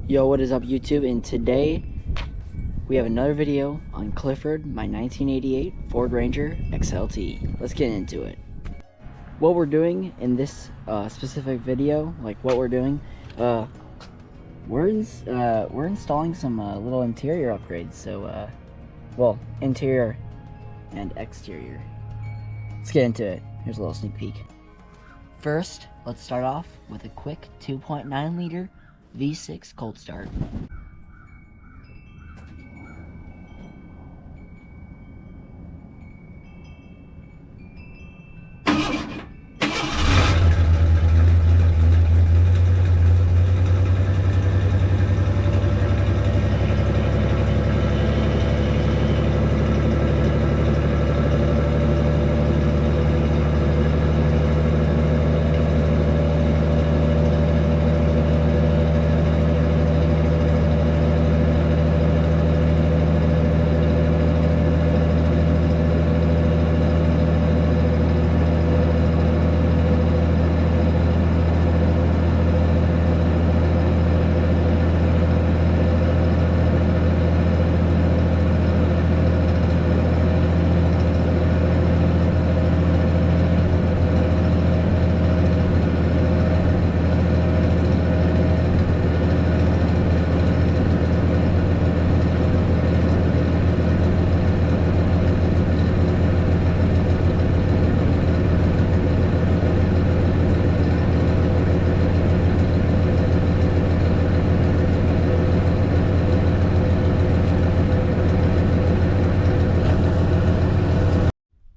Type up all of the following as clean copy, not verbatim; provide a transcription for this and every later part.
Yo, what is up YouTube? And today we have another video on Clifford, my 1988 Ford Ranger XLT. Let's get into it. What we're doing in this specific video, we're installing some little interior upgrades. So, well, interior and exterior. Let's get into it. Here's a little sneak peek. First, let's start off with a quick 2.9 liter V6 cold start.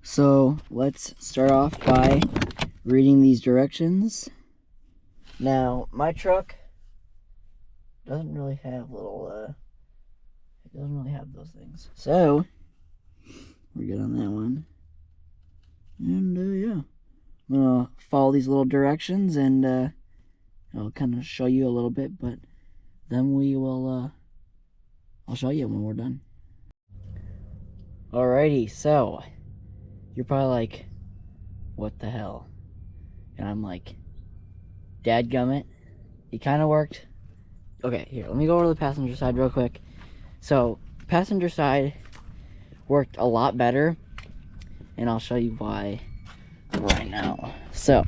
So let's start off by reading these directions. Now, my truck doesn't really have it doesn't really have those things. So, we're good on that one. And yeah, I'm gonna follow these little directions and I'll kind of show you a little bit, but then we will, I'll show you when we're done. Alrighty, so you're probably like, what the hell? And I'm like, dadgummit, it kind of worked. Okay, here, let me go over to the passenger side real quick. So, passenger side worked a lot better, and I'll show you why right now. So,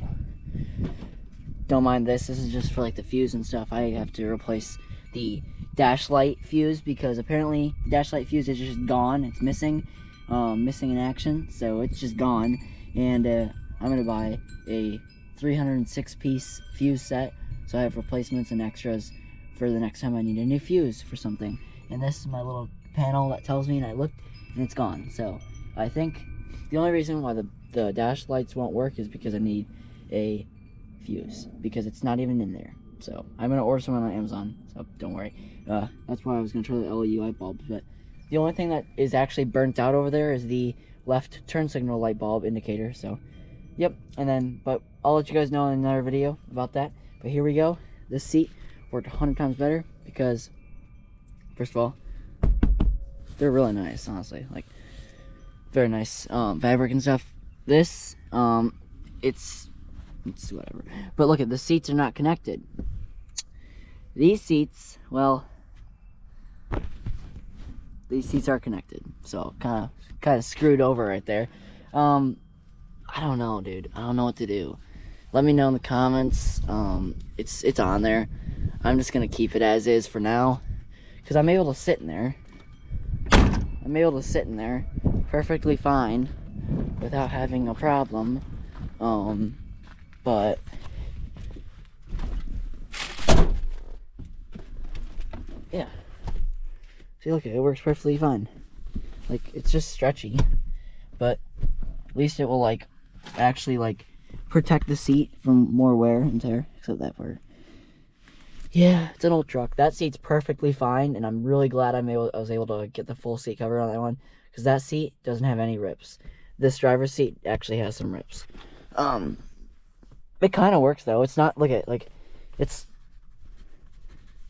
don't mind this. This is just for like the fuse and stuff. I have to replace the dash light fuse because apparently dash light fuse is just gone. It's missing. Missing in action, so it's just gone. And I'm gonna buy a 306 piece fuse set, so I have replacements and extras for the next time I need a new fuse for something. And this is my little panel that tells me, and I looked and it's gone. So I think the only reason why the dash lights won't work is because I need a fuse, because it's not even in there. So I'm gonna order some on Amazon, so don't worry. That's why I was gonna try the LED light bulbs, but the only thing that is actually burnt out over there is the left turn signal light bulb indicator. So, yep. And then, but I'll let you guys know in another video about that. But here we go. This seat worked 100 times better because, first of all, they're really nice, honestly. Like, very nice fabric and stuff. This, it's whatever. But look at the seats are not connected. These seats, well, these seats are connected, so kind of screwed over right there. I don't know, dude. I don't know what to do. Let me know in the comments. It's on there. I'm just gonna keep it as is for now, because I'm able to sit in there. I'm able to sit in there perfectly fine without having a problem. But yeah. See, look, it works perfectly fine. Like, it's just stretchy, but at least it will, like, actually, like, protect the seat from more wear and tear, except that part. Yeah, it's an old truck. That seat's perfectly fine, and I'm really glad I was able to get the full seat cover on that one, because that seat doesn't have any rips. This driver's seat actually has some rips. It kind of works, though. It's not, look at, like, it's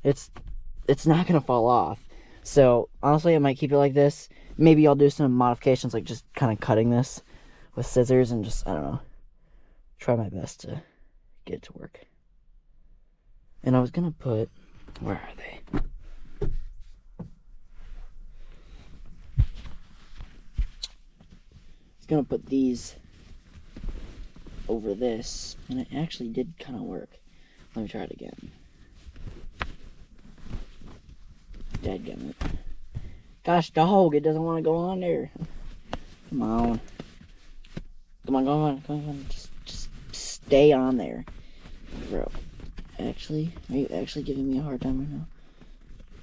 not gonna fall off. So, honestly, I might keep it like this. Maybe I'll do some modifications, like just kind of cutting this with scissors and just, I don't know, try my best to get it to work. And I was gonna put Where are they? I was gonna put these over this, and it actually did kind of work. Let me try it again. Dadgummit. Gosh, dog, it doesn't want to go on there. Come on. Come on, come on, come on. Just stay on there. Bro. Actually, are you actually giving me a hard time right now?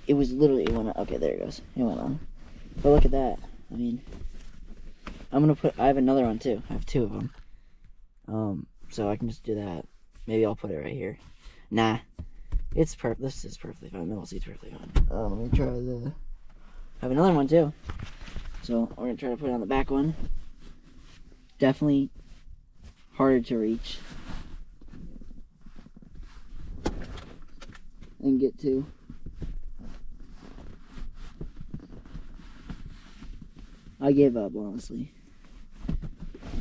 It was literally, it went on. Okay, there it goes. It went on. But look at that. I mean, I have another one too. I have two of them. So I can just do that. Maybe I'll put it right here. Nah. This is perfectly fine. Middle seat's perfectly fine. Let me try I have another one too. So we're gonna try to put it on the back one. Definitely harder to reach and get to. I gave up, honestly.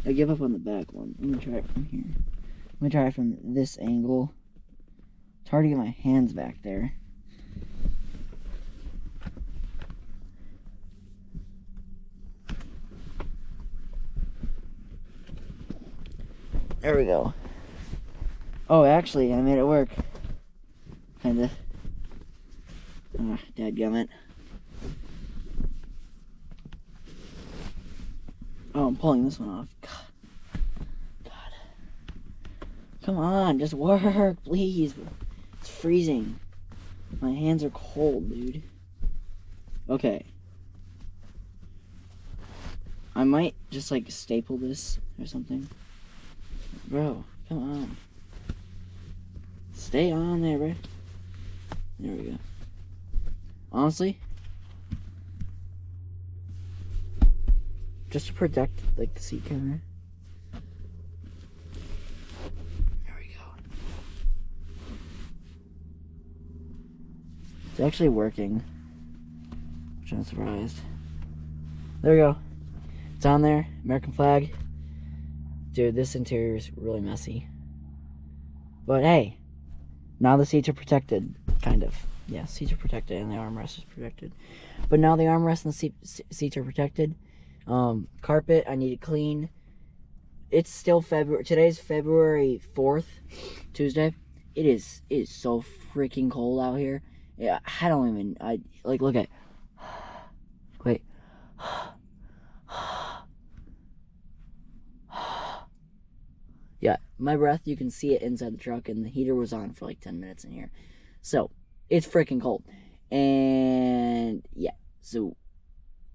I give up on the back one. I'm gonna try it from here. I'm gonna try it from this angle. It's hard to get my hands back there. There we go. Oh, actually, I made it work. Kinda. Ah, dadgummit. Oh, I'm pulling this one off. God. Come on, just work, please. It's freezing. My hands are cold, dude. Okay. I might just like staple this or something. Bro, come on. Stay on there, bro. There we go. Honestly, just to protect like the seat cover. There we go. It's actually working, which I'm surprised. There we go. It's on there. American flag. Dude, this interior is really messy. But hey, now the seats are protected, kind of. Yeah, seats are protected and the armrest is protected. But now the armrest and the seats are protected. Carpet, I need to clean. It's still February. Today's February 4th, Tuesday. It is so freaking cold out here. Yeah, I don't even, like, look at, wait. Yeah, my breath, you can see it inside the truck, and the heater was on for like 10 minutes in here. So, it's freaking cold. And, yeah, so,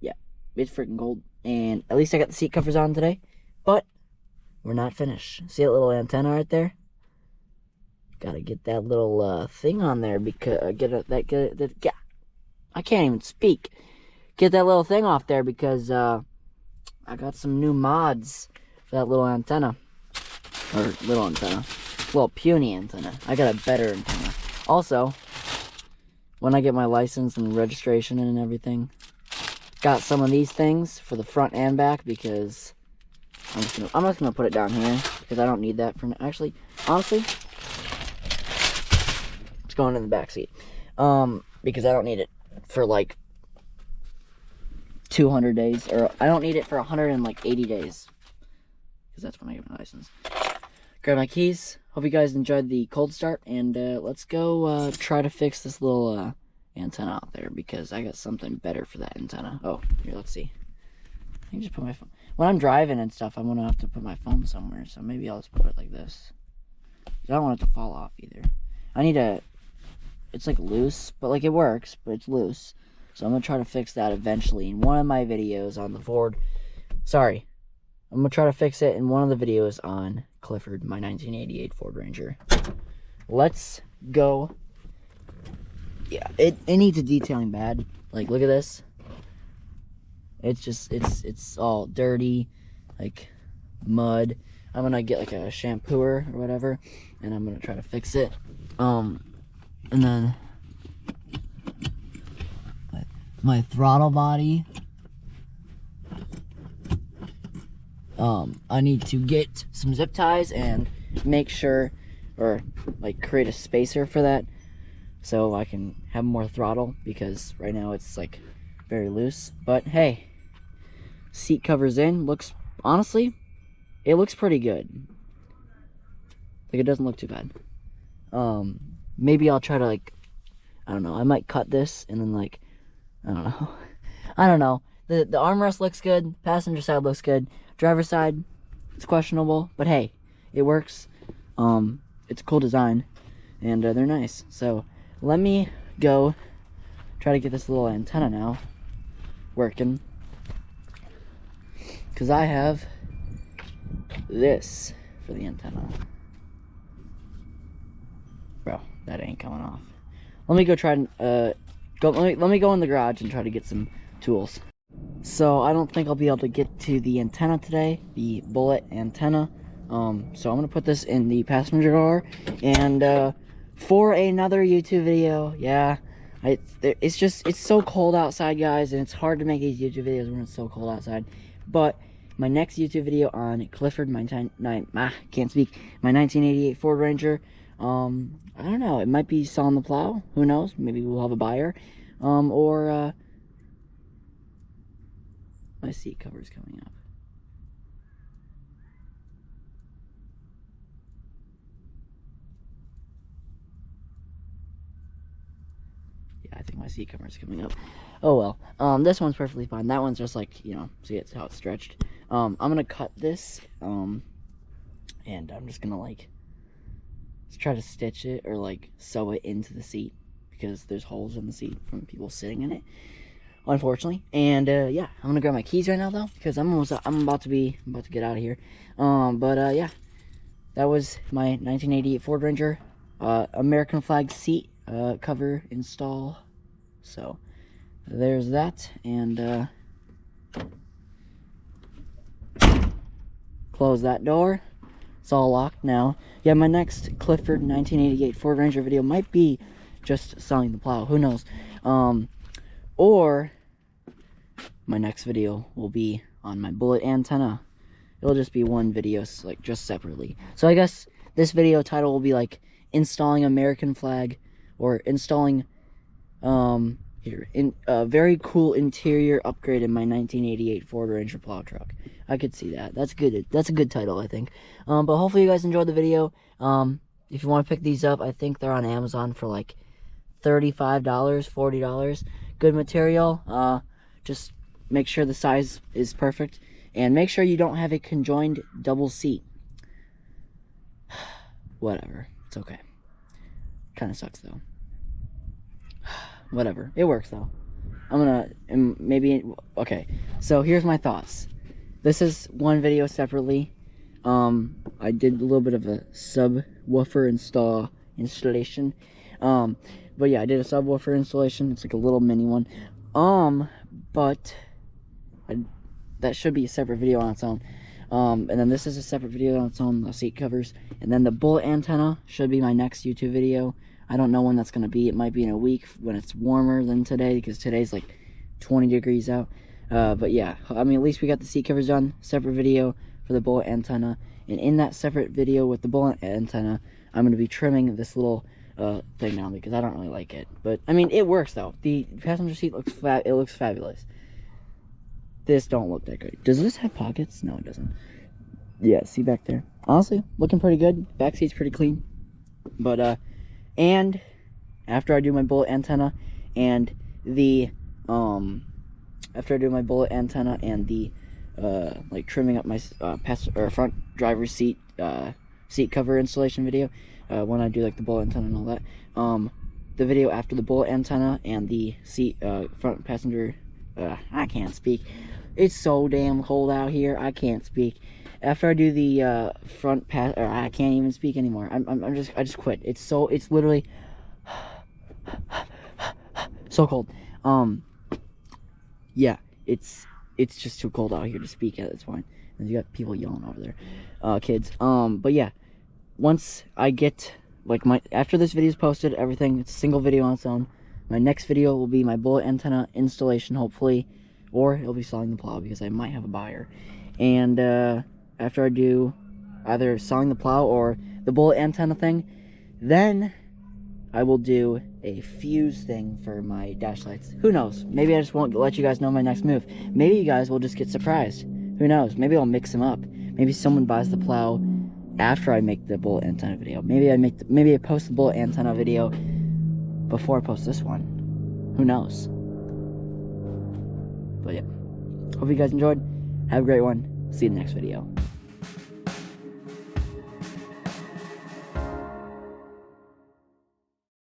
yeah, it's freaking cold. And at least I got the seat covers on today. But, we're not finished. See that little antenna right there? Gotta get that little thing on there because, I can't even speak. Get that little thing off there because, I got some new mods for that little antenna. Or little antenna. Little puny antenna. I got a better antenna. Also, when I get my license and registration and everything, got some of these things for the front and back because I'm just gonna put it down here because I don't need that for now. Actually, honestly, it's going in the back seat. Because I don't need it for like 200 days, or I don't need it for 180 days because that's when I get my license. Grab my keys. Hope you guys enjoyed the cold start, and let's go try to fix this little antenna out there because I got something better for that antenna. Oh, here, let's see. I can just put my phone. When I'm driving and stuff, I'm gonna have to put my phone somewhere, so maybe I'll just put it like this. I don't want it to fall off either. I need a. It's like loose, but like it works, but it's loose. So I'm gonna try to fix that eventually in one of my videos on the Ford. Sorry. I'm going to try to fix it in one of the videos on Clifford, my 1988 Ford Ranger. Let's go. Yeah, it needs a detailing bad. Like, look at this. It's just, it's all dirty, like mud. I'm going to get like a shampooer or whatever, and I'm going to try to fix it. And then my throttle body. I need to get some zip ties and make sure, or like create a spacer for that so I can have more throttle, because right now it's like very loose. But hey, seat covers in, looks, honestly, it looks pretty good. Like, it doesn't look too bad. Maybe I'll try to, like, I don't know, I might cut this and then, like, I don't know. I don't know. The armrest looks good, passenger side looks good, driver side, it's questionable, but hey, it works. It's a cool design, and they're nice. So let me go try to get this little antenna now working, because I have this for the antenna. Bro, that ain't coming off. Let me go try and let me go in the garage and try to get some tools. So I don't think I'll be able to get to the antenna today, the bullet antenna. So I'm gonna put this in the passenger car, and for another YouTube video. Yeah, it's so cold outside, guys, and it's hard to make these YouTube videos when it's so cold outside. But my next YouTube video on Clifford, my 1988 Ford Ranger. I don't know, it might be selling the plow, who knows, maybe we'll have a buyer, or my seat cover is coming up. Yeah, I think my seat cover is coming up. Oh well, this one's perfectly fine. That one's just like, you know, see it's how it's stretched. I'm gonna cut this, and I'm just gonna like try to stitch it or like sew it into the seat, because there's holes in the seat from people sitting in it, unfortunately. And yeah, I'm gonna grab my keys right now though, because I'm about to get out of here. Yeah, that was my 1988 Ford Ranger American flag seat cover install. So there's that, and close that door. It's all locked now. Yeah, my next Clifford 1988 Ford Ranger video might be just selling the plow. Who knows? Or my next video will be on my bullet antenna. It'll just be one video, like, just separately. So I guess this video title will be like installing American flag, or installing a very cool interior upgrade in my 1988 Ford Ranger plow truck. I could see that. That's good. That's a good title, I think. But hopefully you guys enjoyed the video. If you want to pick these up, I think they're on Amazon for like $35, $40. Good material. Just make sure the size is perfect, and make sure you don't have a conjoined double seat. Whatever. It's okay. Kind of sucks though. Whatever. It works though. I'm gonna maybe, okay. So here's my thoughts. This is one video separately. I did a little bit of a subwoofer installation. But yeah, I did a subwoofer installation. It's like a little mini one. But that should be a separate video on its own. And then this is a separate video on its own, the seat covers. And then the bullet antenna should be my next YouTube video. I don't know when that's going to be. It might be in a week when it's warmer than today, because today's like 20 degrees out. But yeah, I mean, at least we got the seat covers done. Separate video for the bullet antenna. And in that separate video with the bullet antenna, I'm going to be trimming this little thing now, because I don't really like it. But, I mean, it works though. The passenger seat looks it looks fabulous. This don't look that good. Does this have pockets? No, it doesn't. Yeah, see back there. Honestly, looking pretty good. Back seat's pretty clean. But, and after I do my bullet antenna and the, like trimming up my front driver's seat, seat cover installation video, when I do like the bullet antenna and all that, the video after the bullet antenna and the seat, front passenger, I can't speak. It's so damn cold out here. I can't speak. After I do the I can't even speak anymore. I just quit. It's literally so cold. Yeah, it's just too cold out here to speak at this point. And you got people yelling over there, kids. But yeah, once I get like after this video is posted, everything, it's a single video on its own. My next video will be my bullet antenna installation, hopefully, or it'll be selling the plow, because I might have a buyer. And after I do either selling the plow or the bullet antenna thing, then I will do a fuse thing for my dash lights. Who knows? Maybe I just won't let you guys know my next move. Maybe you guys will just get surprised. Who knows? Maybe I'll mix them up. Maybe someone buys the plow after I make the bullet antenna video. Maybe I post the bullet antenna video before I post this one. Who knows? But yeah. Hope you guys enjoyed. Have a great one. See you in the next video.